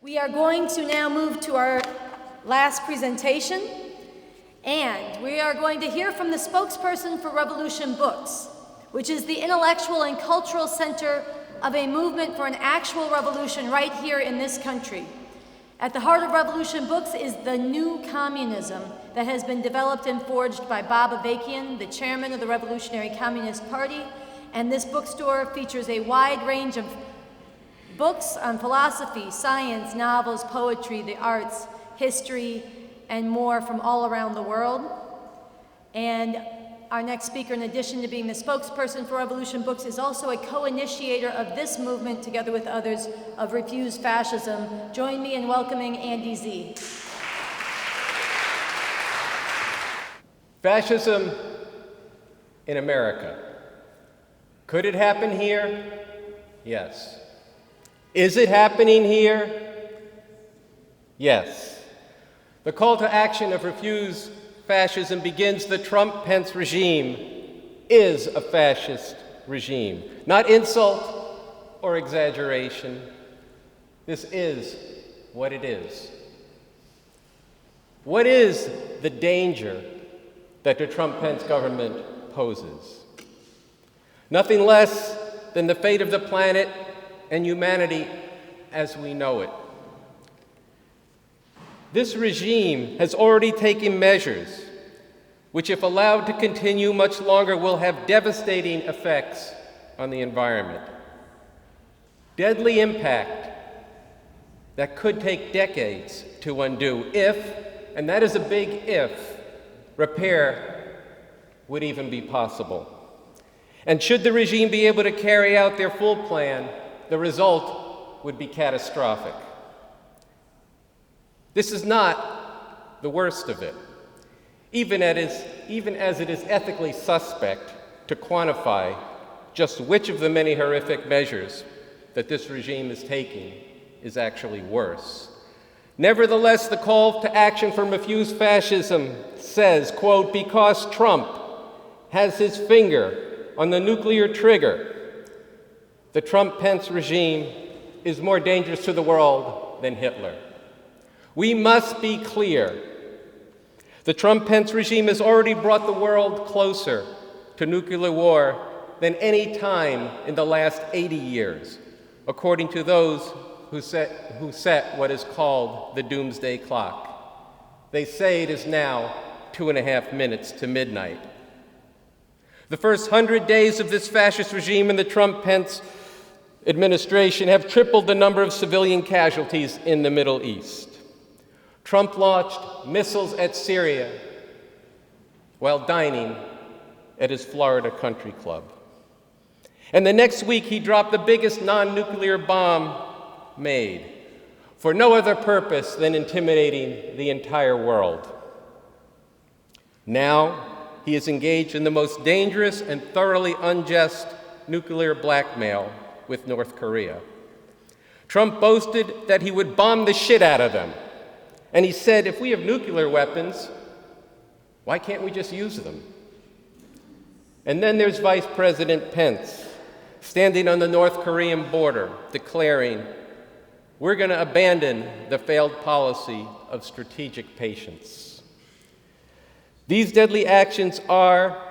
We are going to now move to our last presentation, and we are going to hear from the spokesperson for Revolution Books, which is the intellectual and cultural center of a movement for an actual revolution right here in this country. At the heart of Revolution Books is the new communism that has been developed and forged by Bob Avakian, the chairman of the Revolutionary Communist Party, and this bookstore features a wide range of books on philosophy, science, novels, poetry, the arts, history, and more from all around the world. And our next speaker, in addition to being the spokesperson for Revolution Books, is also a co-initiator of this movement, together with others, of Refuse Fascism. Join me in welcoming Andy Z. Fascism in America. Could it happen here? Yes. Is it happening here? Yes. The call to action of Refuse Fascism begins. The Trump-Pence regime is a fascist regime. Not insult or exaggeration. This is what it is. What is the danger that the Trump-Pence government poses? Nothing less than the fate of the planet and humanity as we know it. This regime has already taken measures which, if allowed to continue much longer, will have devastating effects on the environment. Deadly impact that could take decades to undo if, and that is a big if, repair would even be possible. And should the regime be able to carry out their full plan, the result would be catastrophic. This is not the worst of it, even as it is ethically suspect to quantify just which of the many horrific measures that this regime is taking is actually worse. Nevertheless, the call to action from Refuse Fascism says, quote, because Trump has his finger on the nuclear trigger, the Trump-Pence regime is more dangerous to the world than Hitler. We must be clear. The Trump-Pence regime has already brought the world closer to nuclear war than any time in the last 80 years, according to those who set what is called the doomsday clock. They say it is now 2.5 minutes to midnight. The first 100 days of this fascist regime in the Trump-Pence administration have tripled the number of civilian casualties in the Middle East. Trump launched missiles at Syria while dining at his Florida country club. And the next week, he dropped the biggest non-nuclear bomb made, for no other purpose than intimidating the entire world. Now, he is engaged in the most dangerous and thoroughly unjust nuclear blackmail with North Korea. Trump boasted that he would bomb the shit out of them. And he said, if we have nuclear weapons, why can't we just use them? And then there's Vice President Pence, standing on the North Korean border, declaring, we're going to abandon the failed policy of strategic patience. These deadly actions are,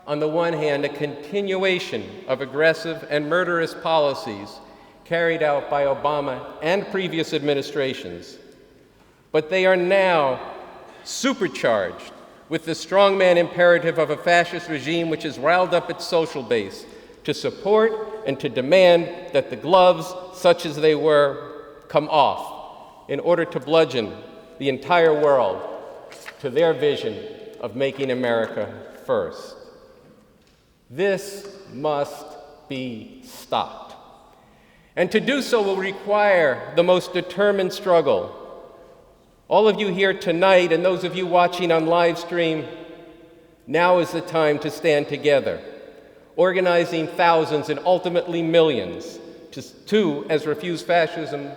on the one hand, a continuation of aggressive and murderous policies carried out by Obama and previous administrations. But they are now supercharged with the strongman imperative of a fascist regime which has riled up its social base to support and to demand that the gloves, such as they were, come off in order to bludgeon the entire world to their vision of making America first. This must be stopped. And to do so will require the most determined struggle. All of you here tonight and those of you watching on live stream, now is the time to stand together, organizing thousands and ultimately millions to, as Refuse Fascism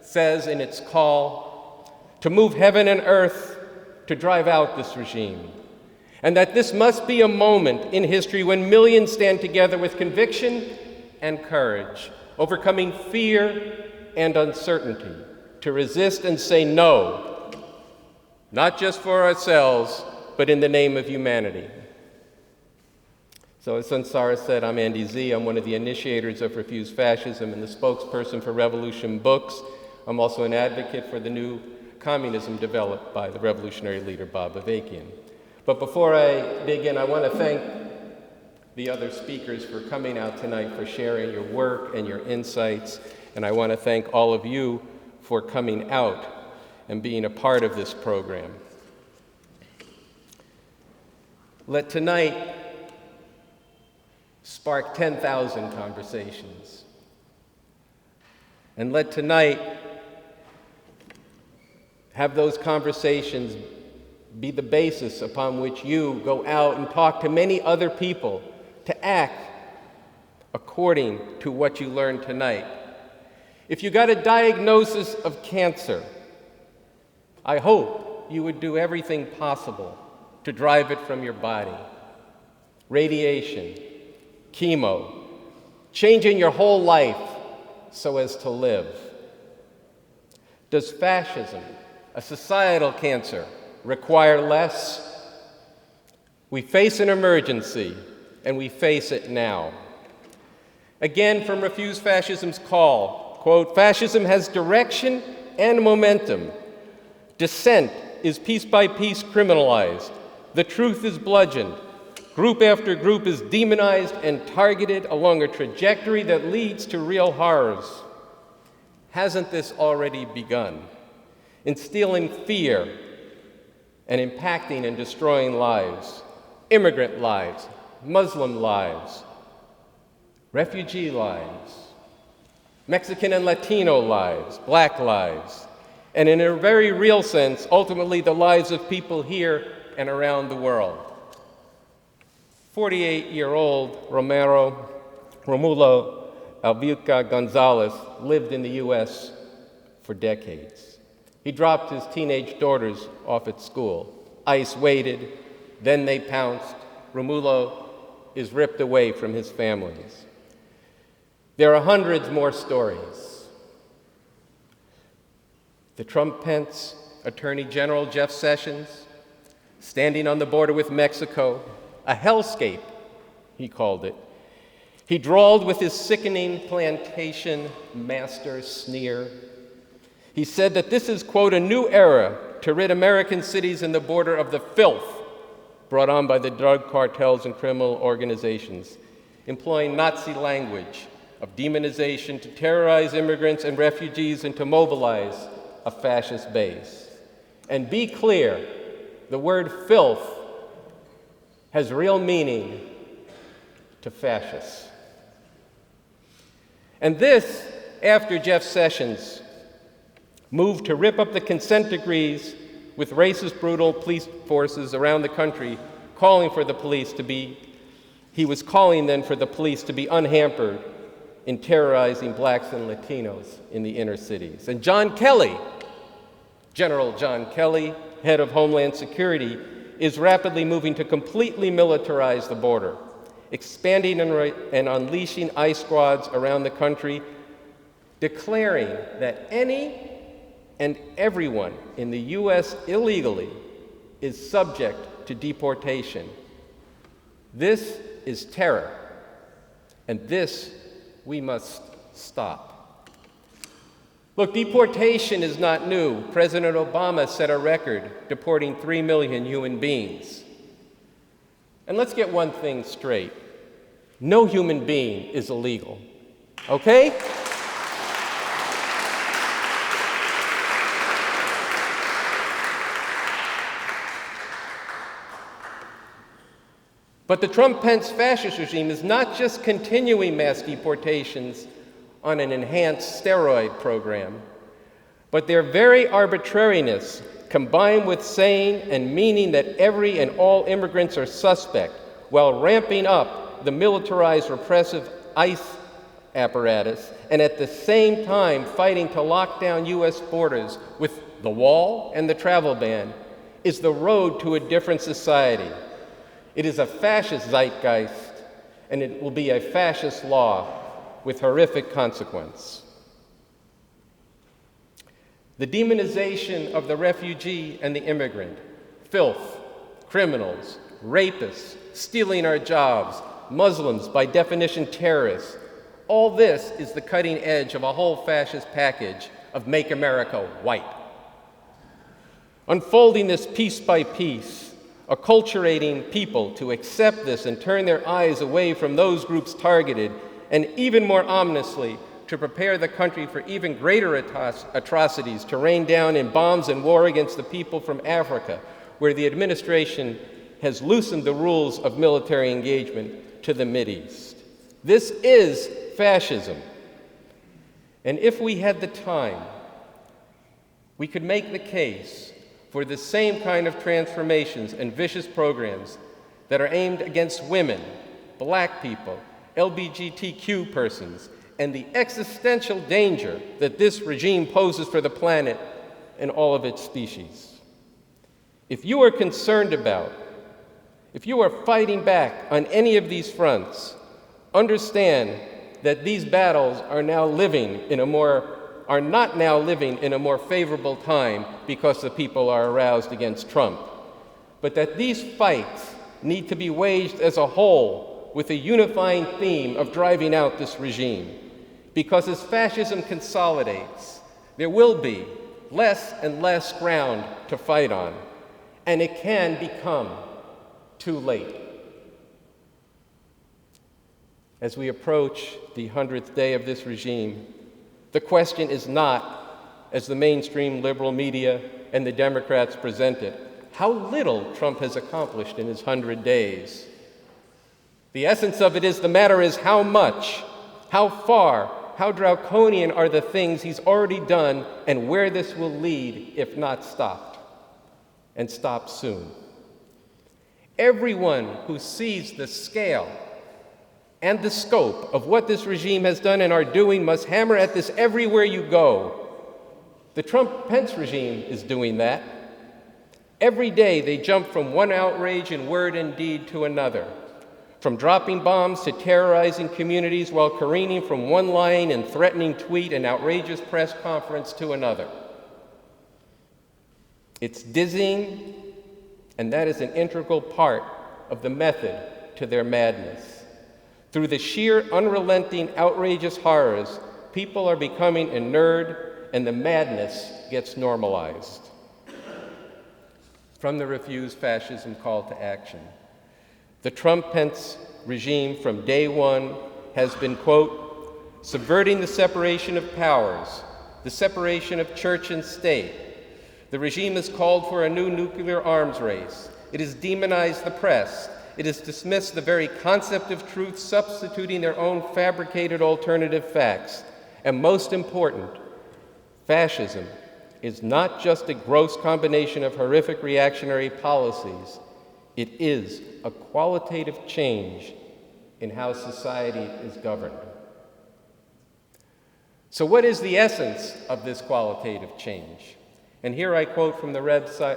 says in its call, to move heaven and earth to drive out this regime. And that this must be a moment in history when millions stand together with conviction and courage, overcoming fear and uncertainty, to resist and say no, not just for ourselves, but in the name of humanity. So as Sansara said, I'm Andy Z. I'm one of the initiators of Refuse Fascism and the spokesperson for Revolution Books. I'm also an advocate for the new communism developed by the revolutionary leader Bob Avakian. But before I begin, I want to thank the other speakers for coming out tonight, for sharing your work and your insights. And I want to thank all of you for coming out and being a part of this program. Let tonight spark 10,000 conversations. And let tonight have those conversations be the basis upon which you go out and talk to many other people to act according to what you learned tonight. If you got a diagnosis of cancer, I hope you would do everything possible to drive it from your body. Radiation, chemo, changing your whole life so as to live. Does fascism, a societal cancer, require less? We face an emergency, and we face it now. Again, from Refuse Fascism's call, quote, "Fascism has direction and momentum. Dissent is piece by piece criminalized. The truth is bludgeoned. Group after group is demonized and targeted along a trajectory that leads to real horrors." Hasn't this already begun? Instilling fear and impacting and destroying lives, immigrant lives, Muslim lives, refugee lives, Mexican and Latino lives, Black lives, and in a very real sense, ultimately the lives of people here and around the world. 48-year-old Romulo Albiuca Gonzalez lived in the U.S. for decades. He dropped his teenage daughters off at school. ICE waited, then they pounced. Romulo is ripped away from his families. There are hundreds more stories. The Trump-Pence Attorney General Jeff Sessions, standing on the border with Mexico, a hellscape, he called it. He drawled with his sickening plantation master sneer. He said that this is, quote, "a new era to rid American cities and the border of the filth brought on by the drug cartels and criminal organizations, employing Nazi language of demonization to terrorize immigrants and refugees and to mobilize a fascist base." And be clear, the word filth has real meaning to fascists. And this after Jeff Sessions moved to rip up the consent decrees with racist, brutal police forces around the country, calling for the police to be, he was calling then for the police to be unhampered in terrorizing blacks and Latinos in the inner cities. And John Kelly, General John Kelly, head of Homeland Security, is rapidly moving to completely militarize the border, expanding and unleashing ICE squads around the country, declaring that any and everyone in the U.S. illegally is subject to deportation. This is terror, and this we must stop. Look, deportation is not new. President Obama set a record deporting 3 million human beings. And let's get one thing straight. No human being is illegal, okay? But the Trump-Pence fascist regime is not just continuing mass deportations on an enhanced steroid program, but their very arbitrariness, combined with saying and meaning that every and all immigrants are suspect, while ramping up the militarized repressive ICE apparatus, and at the same time fighting to lock down U.S. borders with the wall and the travel ban, is the road to a different society. It is a fascist zeitgeist, and it will be a fascist law with horrific consequence. The demonization of the refugee and the immigrant, filth, criminals, rapists, stealing our jobs, Muslims, by definition terrorists. All this is the cutting edge of a whole fascist package of Make America White. Unfolding this piece by piece, acculturating people to accept this and turn their eyes away from those groups targeted, and even more ominously, to prepare the country for even greater atrocities to rain down in bombs and war against the people from Africa, where the administration has loosened the rules of military engagement to the Mideast. This is fascism. And if we had the time, we could make the case for the same kind of transformations and vicious programs that are aimed against women, black people, LGBTQ persons, and the existential danger that this regime poses for the planet and all of its species. If you are concerned about, if you are fighting back on any of these fronts, understand that these battles are not now living in a more favorable time because the people are aroused against Trump, but that these fights need to be waged as a whole with a unifying theme of driving out this regime. Because as fascism consolidates, there will be less and less ground to fight on, and it can become too late. As we approach the 100th day of this regime, the question is not, as the mainstream liberal media and the Democrats present it, how little Trump has accomplished in his 100 days. The essence of it is, the matter is how much, how far, how draconian are the things he's already done, and where this will lead if not stopped, and stopped soon. Everyone who sees the scale and the scope of what this regime has done and are doing must hammer at this everywhere you go. The Trump-Pence regime is doing that. Every day they jump from one outrage in word and deed to another, from dropping bombs to terrorizing communities while careening from one lying and threatening tweet and outrageous press conference to another. It's dizzying, and that is an integral part of the method to their madness. Through the sheer, unrelenting, outrageous horrors, people are becoming inured, and the madness gets normalized. From the Refuse Fascism call to action. The Trump-Pence regime from day one has been, quote, subverting the separation of powers, the separation of church and state. The regime has called for a new nuclear arms race. It has demonized the press. It has dismissed the very concept of truth, substituting their own fabricated alternative facts. And most important, fascism is not just a gross combination of horrific reactionary policies. It is a qualitative change in how society is governed. So what is the essence of this qualitative change? And here I quote from the website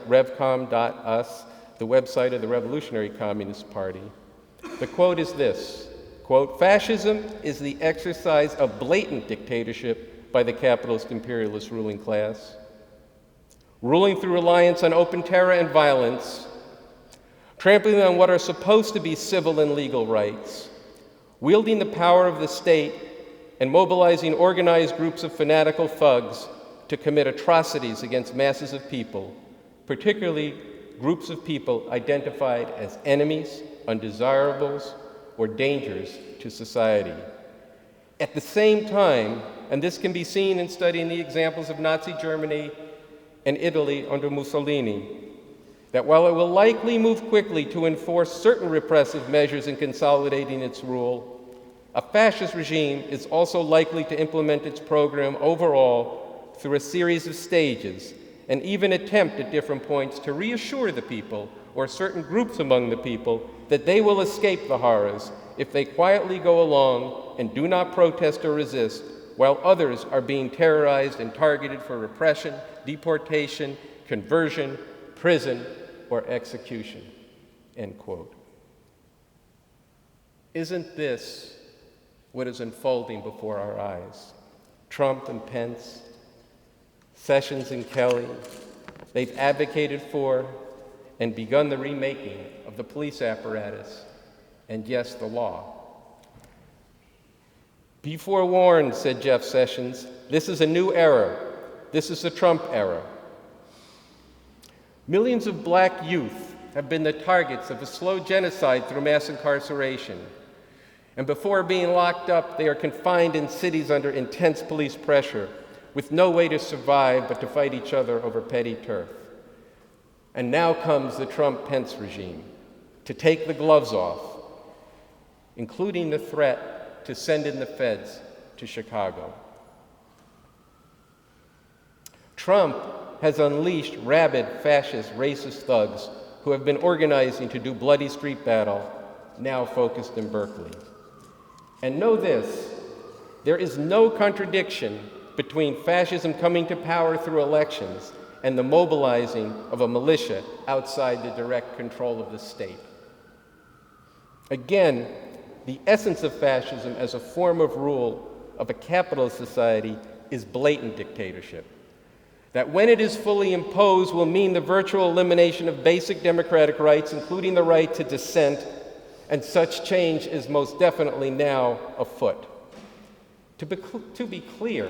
revcom.us, the website of the Revolutionary Communist Party. The quote is this, quote, fascism is the exercise of blatant dictatorship by the capitalist imperialist ruling class, ruling through reliance on open terror and violence, trampling on what are supposed to be civil and legal rights, wielding the power of the state, and mobilizing organized groups of fanatical thugs to commit atrocities against masses of people, particularly groups of people identified as enemies, undesirables, or dangers to society. At the same time, and this can be seen in studying the examples of Nazi Germany and Italy under Mussolini, that while it will likely move quickly to enforce certain repressive measures in consolidating its rule, a fascist regime is also likely to implement its program overall through a series of stages, and even attempt at different points to reassure the people, or certain groups among the people, that they will escape the horrors if they quietly go along and do not protest or resist, while others are being terrorized and targeted for repression, deportation, conversion, prison, or execution, end quote. Isn't this what is unfolding before our eyes? Trump and Pence, Sessions and Kelly, they've advocated for and begun the remaking of the police apparatus and, yes, the law. Be forewarned, said Jeff Sessions, this is a new era. This is the Trump era. Millions of black youth have been the targets of a slow genocide through mass incarceration. And before being locked up, they are confined in cities under intense police pressure, with no way to survive but to fight each other over petty turf. And now comes the Trump-Pence regime to take the gloves off, including the threat to send in the feds to Chicago. Trump has unleashed rabid, fascist, racist thugs who have been organizing to do bloody street battle, now focused in Berkeley. And know this, there is no contradiction between fascism coming to power through elections and the mobilizing of a militia outside the direct control of the state. Again, the essence of fascism as a form of rule of a capitalist society is blatant dictatorship. That when it is fully imposed will mean the virtual elimination of basic democratic rights, including the right to dissent, and such change is most definitely now afoot. To be clear,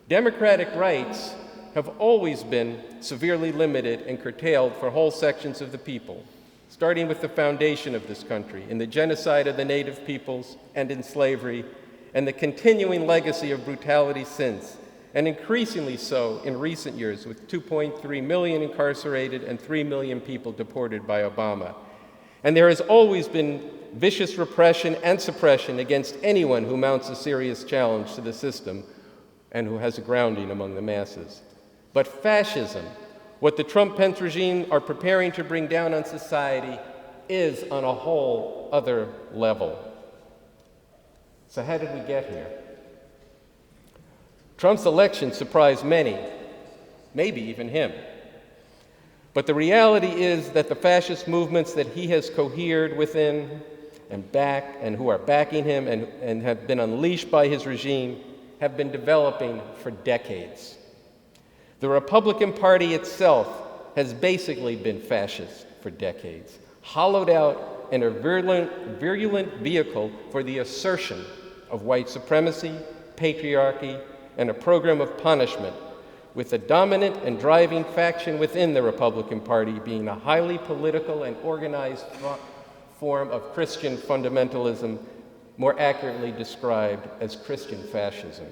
democratic rights have always been severely limited and curtailed for whole sections of the people, starting with the foundation of this country, in the genocide of the native peoples and in slavery, and the continuing legacy of brutality since, and increasingly so in recent years with 2.3 million incarcerated and 3 million people deported by Obama. And there has always been vicious repression and suppression against anyone who mounts a serious challenge to the system and who has a grounding among the masses. But fascism, what the Trump-Pence regime are preparing to bring down on society, is on a whole other level. So how did we get here? Trump's election surprised many, maybe even him. But the reality is that the fascist movements that he has cohered within and who are backing him and have been unleashed by his regime have been developing for decades. The Republican Party itself has basically been fascist for decades, hollowed out and a virulent vehicle for the assertion of white supremacy, patriarchy, and a program of punishment, with the dominant and driving faction within the Republican Party being a highly political and organized form of Christian fundamentalism, more accurately described as Christian fascism.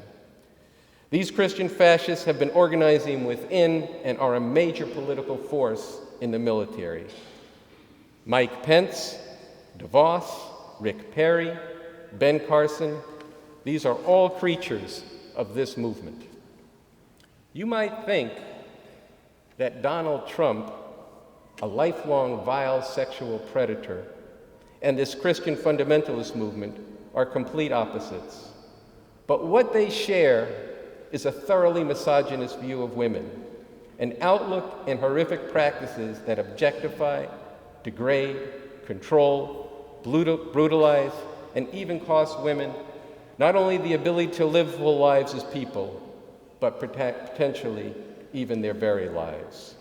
These Christian fascists have been organizing within and are a major political force in the military. Mike Pence, DeVos, Rick Perry, Ben Carson, these are all creatures of this movement. You might think that Donald Trump, a lifelong vile sexual predator, and this Christian fundamentalist movement are complete opposites. But what they share is a thoroughly misogynist view of women, an outlook and horrific practices that objectify, degrade, control, brutalize, and even cost women not only the ability to live full lives as people, but potentially even their very lives.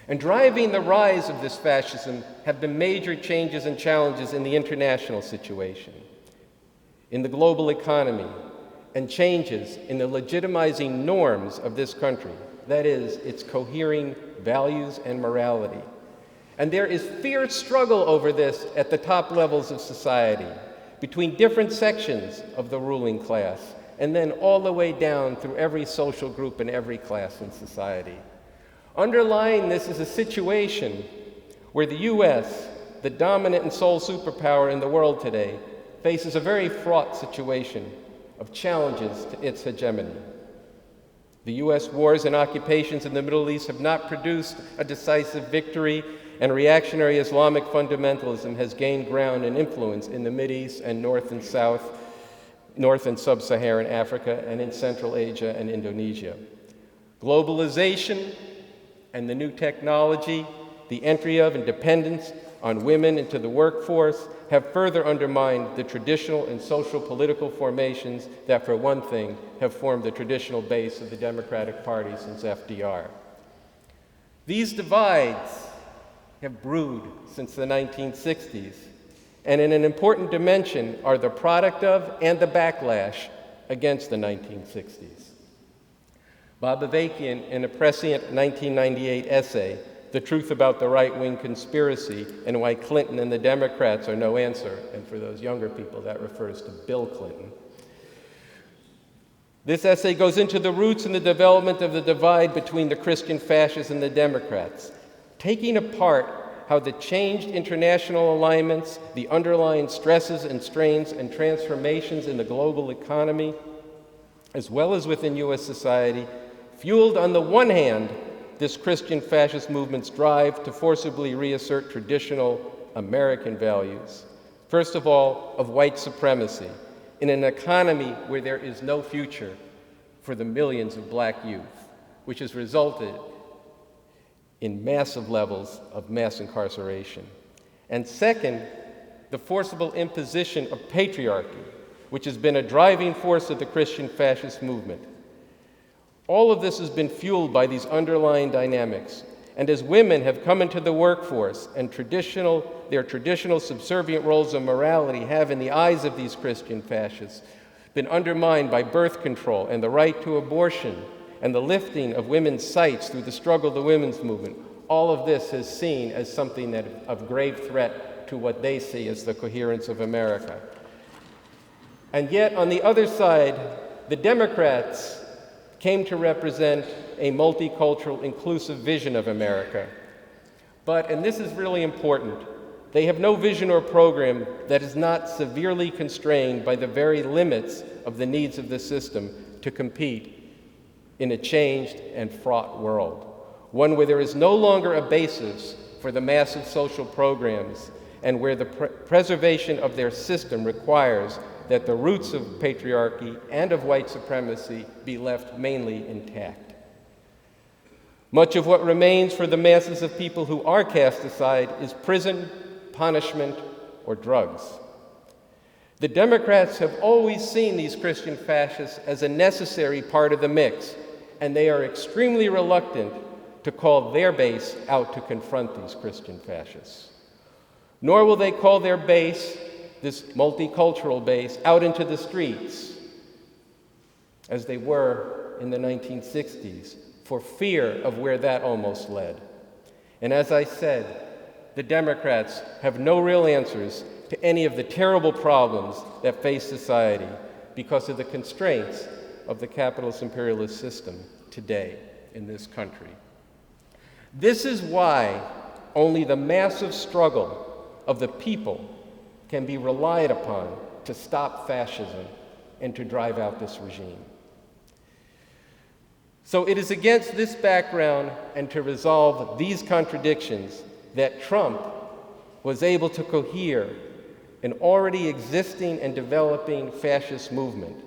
And driving the rise of this fascism have been major changes and challenges in the international situation, in the global economy, and changes in the legitimizing norms of this country, that is, its cohering values and morality. And there is fierce struggle over this at the top levels of society, between different sections of the ruling class, and then all the way down through every social group and every class in society. Underlying this is a situation where the U.S., the dominant and sole superpower in the world today, faces a very fraught situation of challenges to its hegemony. The U.S. wars and occupations in the Middle East have not produced a decisive victory, and reactionary Islamic fundamentalism has gained ground and influence in the Mideast and North and South, North and Sub-Saharan Africa, and in Central Asia and Indonesia. Globalization and the new technology, the entry of and dependence on women into the workforce have further undermined the traditional and social political formations that, for one thing, have formed the traditional base of the Democratic Party since FDR. These divides have brewed since the 1960s, and in an important dimension are the product of and the backlash against the 1960s. Bob Avakian, in a prescient 1998 essay, The Truth About the Right-Wing Conspiracy and Why Clinton and the Democrats Are No Answer, and for those younger people, that refers to Bill Clinton. This essay goes into the roots and the development of the divide between the Christian fascists and the Democrats, taking apart how the changed international alignments, the underlying stresses and strains and transformations in the global economy, as well as within U.S. society, fueled on the one hand this Christian fascist movement's drive to forcibly reassert traditional American values, first of all, of white supremacy, in an economy where there is no future for the millions of black youth, which has resulted in massive levels of mass incarceration. And second, the forcible imposition of patriarchy, which has been a driving force of the Christian fascist movement. All of this has been fueled by these underlying dynamics. And as women have come into the workforce and their traditional subservient roles of morality have, in the eyes of these Christian fascists, been undermined by birth control and the right to abortion and the lifting of women's sights through the struggle of the women's movement, all of this is seen as something that of grave threat to what they see as the coherence of America. And yet, on the other side, the Democrats came to represent a multicultural, inclusive vision of America. But, and this is really important, they have no vision or program that is not severely constrained by the very limits of the needs of the system to compete in a changed and fraught world, one where there is no longer a basis for the massive social programs and where the preservation of their system requires that the roots of patriarchy and of white supremacy be left mainly intact. Much of what remains for the masses of people who are cast aside is prison, punishment, or drugs. The Democrats have always seen these Christian fascists as a necessary part of the mix, and they are extremely reluctant to call their base out to confront these Christian fascists. Nor will they call their base, this multicultural base, out into the streets, as they were in the 1960s, for fear of where that almost led. And as I said, the Democrats have no real answers to any of the terrible problems that face society because of the constraints of the capitalist imperialist system today in this country. This is why only the massive struggle of the people can be relied upon to stop fascism and to drive out this regime. So it is against this background and to resolve these contradictions that Trump was able to cohere an already existing and developing fascist movement.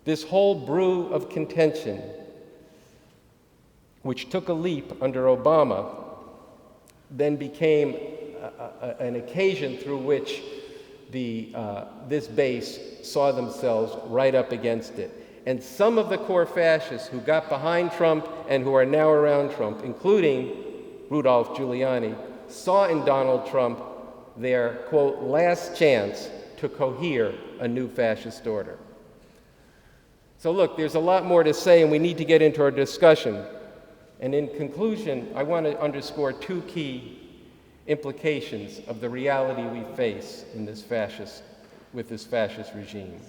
This whole brew of contention, which took a leap under Obama, then became an occasion through which this base saw themselves right up against it. And some of the core fascists who got behind Trump and who are now around Trump, including Rudolph Giuliani, saw in Donald Trump their, quote, last chance to cohere a new fascist order. So look, there's a lot more to say, and we need to get into our discussion. And in conclusion, I want to underscore two key implications of the reality we face in with this fascist regime.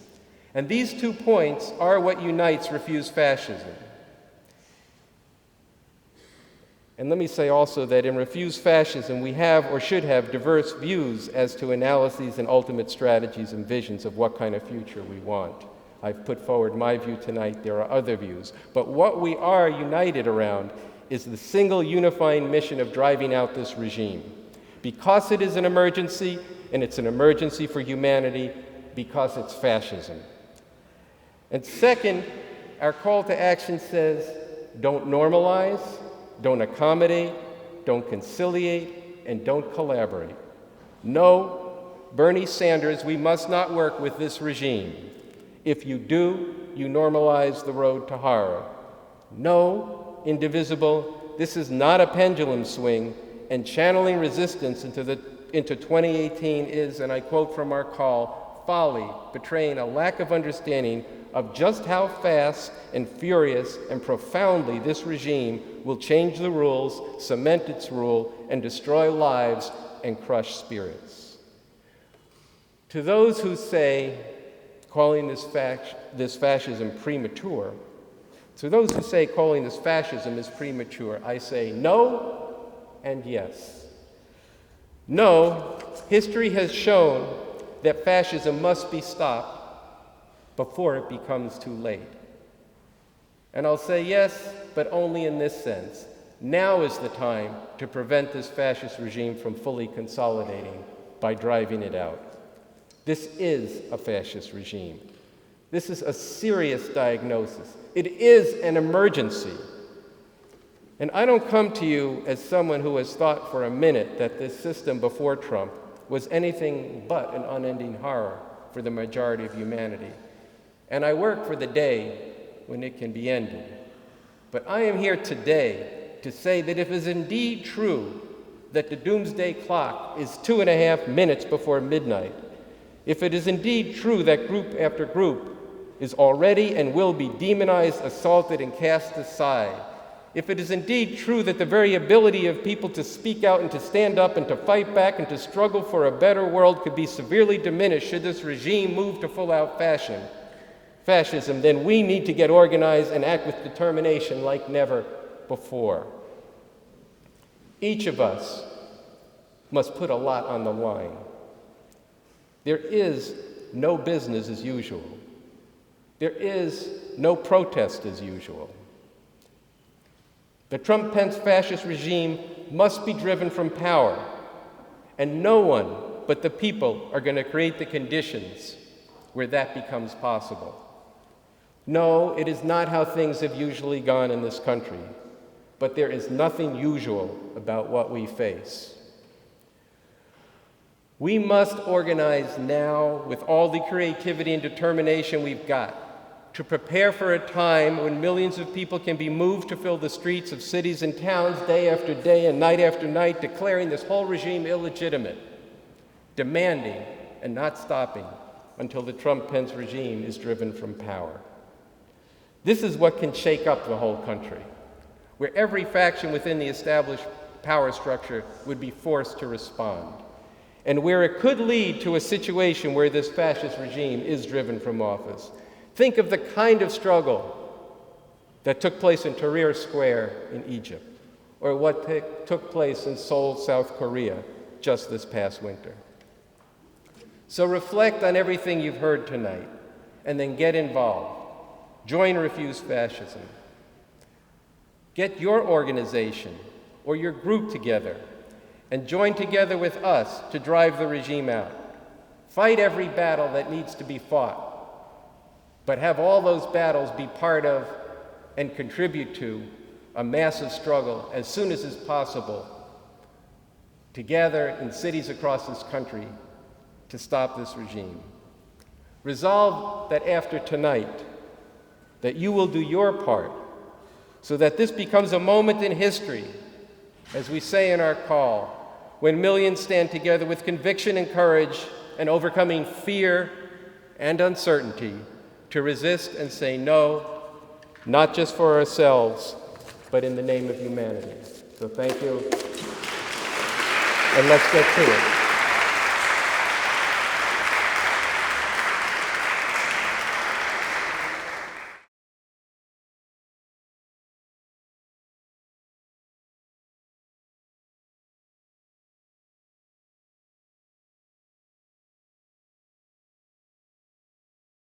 And these 2 points are what unites Refuse Fascism. And let me say also that in Refuse Fascism, we have or should have diverse views as to analyses and ultimate strategies and visions of what kind of future we want. I've put forward my view tonight. There are other views. But what we are united around is the single unifying mission of driving out this regime. Because it is an emergency, and it's an emergency for humanity, because it's fascism. And second, our call to action says, don't normalize, don't accommodate, don't conciliate, and don't collaborate. No, Bernie Sanders, we must not work with this regime. If you do, you normalize the road to horror. No, indivisible, this is not a pendulum swing, and channeling resistance into 2018 is, and I quote from our call, folly, betraying a lack of understanding of just how fast and furious and profoundly this regime will change the rules, cement its rule, and destroy lives and crush spirits. To those who say, calling this fascism premature, to those who say calling this fascism is premature, I say no and yes. No, history has shown that fascism must be stopped before it becomes too late. And I'll say yes, but only in this sense. Now is the time to prevent this fascist regime from fully consolidating by driving it out. This is a fascist regime. This is a serious diagnosis. It is an emergency. And I don't come to you as someone who has thought for a minute that this system before Trump was anything but an unending horror for the majority of humanity. And I work for the day when it can be ended. But I am here today to say that if it is indeed true that the doomsday clock is 2.5 minutes before midnight, if it is indeed true that group after group is already and will be demonized, assaulted, and cast aside, if it is indeed true that the very ability of people to speak out and to stand up and to fight back and to struggle for a better world could be severely diminished should this regime move to full-out fascism, then we need to get organized and act with determination like never before. Each of us must put a lot on the line. There is no business as usual. There is no protest as usual. The Trump-Pence fascist regime must be driven from power, and no one but the people are going to create the conditions where that becomes possible. No, it is not how things have usually gone in this country, but there is nothing usual about what we face. We must organize now with all the creativity and determination we've got to prepare for a time when millions of people can be moved to fill the streets of cities and towns day after day and night after night, declaring this whole regime illegitimate, demanding and not stopping until the Trump-Pence regime is driven from power. This is what can shake up the whole country, where every faction within the established power structure would be forced to respond, and where it could lead to a situation where this fascist regime is driven from office. Think of the kind of struggle that took place in Tahrir Square in Egypt, or what took place in Seoul, South Korea, just this past winter. So reflect on everything you've heard tonight, and then get involved. Join Refuse Fascism. Get your organization or your group together and join together with us to drive the regime out. Fight every battle that needs to be fought, but have all those battles be part of and contribute to a massive struggle as soon as is possible to gather in cities across this country to stop this regime. Resolve that after tonight, that you will do your part so that this becomes a moment in history, as we say in our call, when millions stand together with conviction and courage and overcoming fear and uncertainty to resist and say no, not just for ourselves, but in the name of humanity. So thank you, and let's get to it.